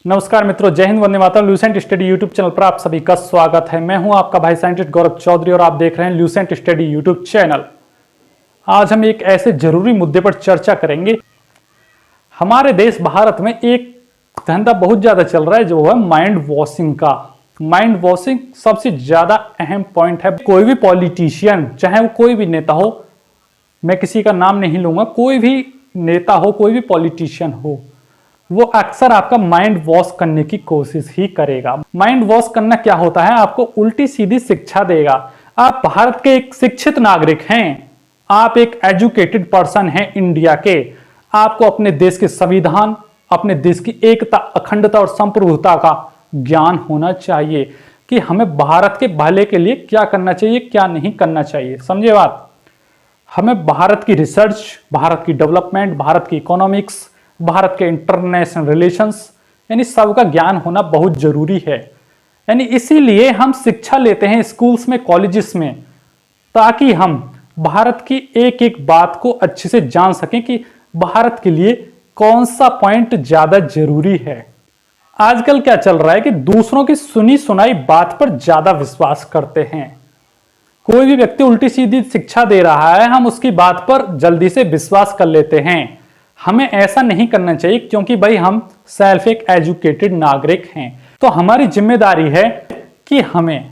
नमस्कार मित्रों, जय Hind, Vande Mataram. Lucent study YouTube channel पर आप सभी का स्वागत है। मैं हूं आपका भाई साइंटिस्ट गौरव चौधरी और आप देख रहे हैं ल्यूसेंट स्टडी यूट्यूब चैनल। आज हम एक ऐसे जरूरी मुद्दे पर चर्चा करेंगे। हमारे देश भारत में एक धंधा बहुत ज्यादा चल रहा है जो है माइंड वॉशिंग का। माइंड वॉशिंग सबसे ज्यादा अहम पॉइंट है। कोई भी पॉलिटिशियन, चाहे वो कोई भी नेता हो, मैं किसी का नाम नहीं लूंगा, कोई भी नेता हो, कोई भी पॉलिटिशियन हो, वो अक्सर आपका माइंड वॉश करने की कोशिश ही करेगा। माइंड वॉश करना क्या होता है? आपको उल्टी सीधी शिक्षा देगा। आप भारत के एक शिक्षित नागरिक हैं, आप एक एजुकेटेड पर्सन हैं इंडिया के। आपको अपने देश के संविधान, अपने देश की एकता, अखंडता और संप्रभुता का ज्ञान होना चाहिए कि हमें भारत के भले के लिए क्या करना चाहिए, क्या नहीं करना चाहिए। समझे बात? हमें भारत की रिसर्च, भारत की डेवलपमेंट, भारत की इकोनॉमिक्स, भारत के इंटरनेशनल रिलेशंस, यानी सबका ज्ञान होना बहुत जरूरी है। यानी इसीलिए हम शिक्षा लेते हैं स्कूल्स में, कॉलेजेस में, ताकि हम भारत की एक एक बात को अच्छे से जान सकें कि भारत के लिए कौन सा पॉइंट ज्यादा जरूरी है। आजकल क्या चल रहा है कि दूसरों की सुनी सुनाई बात पर ज्यादा विश्वास करते हैं। कोई भी व्यक्ति उल्टी सीधी शिक्षा दे रहा है, हम उसकी बात पर जल्दी से विश्वास कर लेते हैं। हमें ऐसा नहीं करना चाहिए, क्योंकि भाई हम सेल्फ एक एजुकेटेड नागरिक हैं। तो हमारी जिम्मेदारी है कि हमें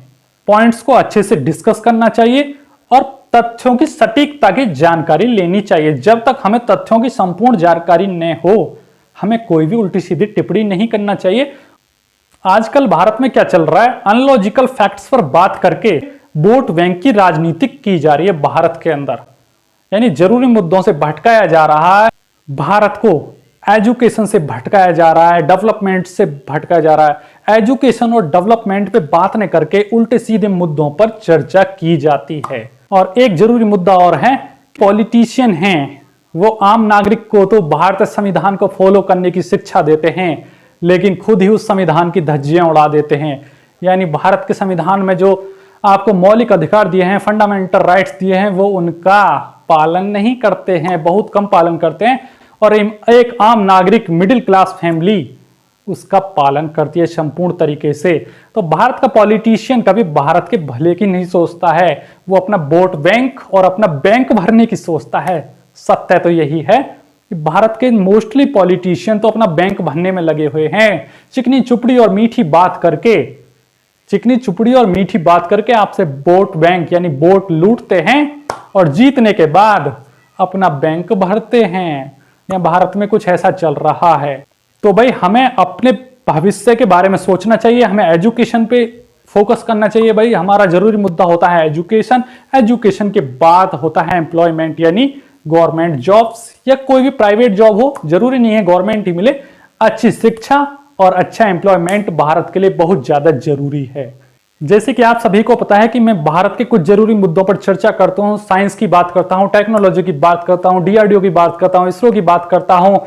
पॉइंट्स को अच्छे से डिस्कस करना चाहिए और तथ्यों की सटीकता की जानकारी लेनी चाहिए। जब तक हमें तथ्यों की संपूर्ण जानकारी न हो, हमें कोई भी उल्टी सीधी टिप्पणी नहीं करना चाहिए। आजकल भारत में क्या चल रहा है? अनलॉजिकल फैक्ट्स पर बात करके वोट बैंक की राजनीति की जा रही है भारत के अंदर। यानी जरूरी मुद्दों से भटकाया जा रहा है, भारत को एजुकेशन से भटकाया जा रहा है, डेवलपमेंट से भटकाया जा रहा है। एजुकेशन और डेवलपमेंट पे बात न करके उल्टे सीधे मुद्दों पर चर्चा की जाती है। और एक जरूरी मुद्दा और है, पॉलिटिशियन हैं वो आम नागरिक को तो भारतीय संविधान को फॉलो करने की शिक्षा देते हैं, लेकिन खुद ही उस संविधान की धज्जियां उड़ा देते हैं। यानी भारत के संविधान में जो आपको मौलिक अधिकार दिए हैं, फंडामेंटल राइट्स दिए हैं, वो उनका पालन नहीं करते हैं, बहुत कम पालन करते हैं। और एक आम नागरिक, मिडिल क्लास फैमिली उसका पालन करती है संपूर्ण तरीके से। तो भारत का पॉलिटिशियन कभी भारत के भले की नहीं सोचता है, वो अपना वोट बैंक और अपना बैंक भरने की सोचता है। सत्य तो यही है कि भारत के मोस्टली पॉलिटिशियन तो अपना बैंक भरने में लगे हुए हैं। चिकनी चुपड़ी और मीठी बात करके आपसे वोट बैंक यानी वोट लूटते हैं और जीतने के बाद अपना बैंक भरते हैं। या भारत में कुछ ऐसा चल रहा है। तो भाई हमें अपने भविष्य के बारे में सोचना चाहिए, हमें एजुकेशन पे फोकस करना चाहिए। भाई हमारा जरूरी मुद्दा होता है एजुकेशन। एजुकेशन के बाद होता है एम्प्लॉयमेंट, यानी गवर्नमेंट जॉब्स या कोई भी प्राइवेट जॉब हो, जरूरी नहीं है गवर्नमेंट ही मिले। अच्छी शिक्षा और अच्छा एम्प्लॉयमेंट भारत के लिए बहुत ज्यादा जरूरी है। जैसे कि आप सभी को पता है कि मैं भारत के कुछ जरूरी मुद्दों पर चर्चा करता हूं, साइंस की बात करता हूं, टेक्नोलॉजी की बात करता हूं, डीआरडीओ की बात करता हूं, इसरो की बात करता हूं,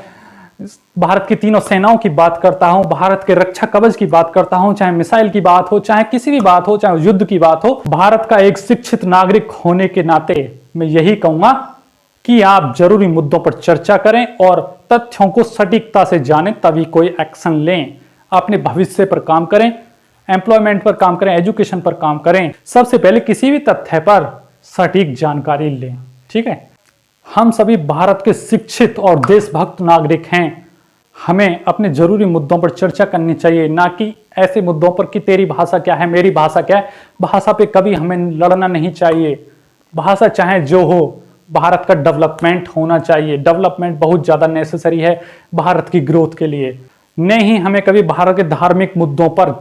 भारत की तीनों सेनाओं की बात करता हूं, भारत के रक्षा कवच की बात करता हूं, चाहे मिसाइल की बात हो, चाहे किसी भी बात हो, चाहे युद्ध की बात हो। भारत का एक शिक्षित नागरिक होने के नाते मैं यही कहूंगा कि आप जरूरी मुद्दों पर चर्चा करें और तथ्यों को सटीकता से जानें, तभी कोई एक्शन लें। अपने भविष्य पर काम करें, एम्प्लॉयमेंट पर काम करें, एजुकेशन पर काम करें। सबसे पहले किसी भी तथ्य पर सटीक जानकारी लें। ठीक है? हम सभी भारत के शिक्षित और देशभक्त नागरिक हैं। हमें अपने जरूरी मुद्दों पर चर्चा करनी चाहिए, ना कि ऐसे मुद्दों पर कि तेरी भाषा क्या है, मेरी भाषा क्या है। भाषा पे कभी हमें लड़ना नहीं चाहिए। भाषा चाहे जो हो, भारत का डेवलपमेंट होना चाहिए। डेवलपमेंट बहुत ज्यादा नेसेसरी है भारत की ग्रोथ के लिए। नहीं हमें कभी भारत के धार्मिक मुद्दों पर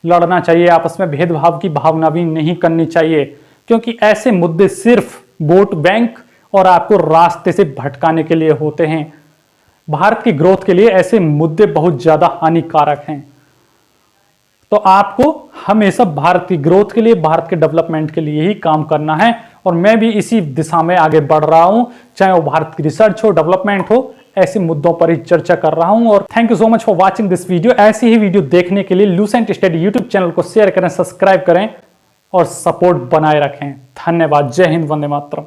लड़ना चाहिए, आपस में भेदभाव की भावना भी नहीं करनी चाहिए, क्योंकि ऐसे मुद्दे सिर्फ वोट बैंक और आपको रास्ते से भटकाने के लिए होते हैं। भारत की ग्रोथ के लिए ऐसे मुद्दे बहुत ज्यादा हानिकारक हैं। तो आपको हमेशा भारत की ग्रोथ के लिए, भारत के डेवलपमेंट के लिए ही काम करना है। और मैं भी इसी दिशा में आगे बढ़ रहा हूं, चाहे वो भारत की रिसर्च हो, डेवलपमेंट हो, ऐसे मुद्दों पर ही चर्चा कर रहा हूं। और thank you so much for watching this video. ऐसी ही वीडियो देखने के लिए ल्यूसेंट स्टडी यूट्यूब चैनल को शेयर करें, सब्सक्राइब करें और सपोर्ट बनाए रखें। धन्यवाद। जय हिंद, वंदे मातरम।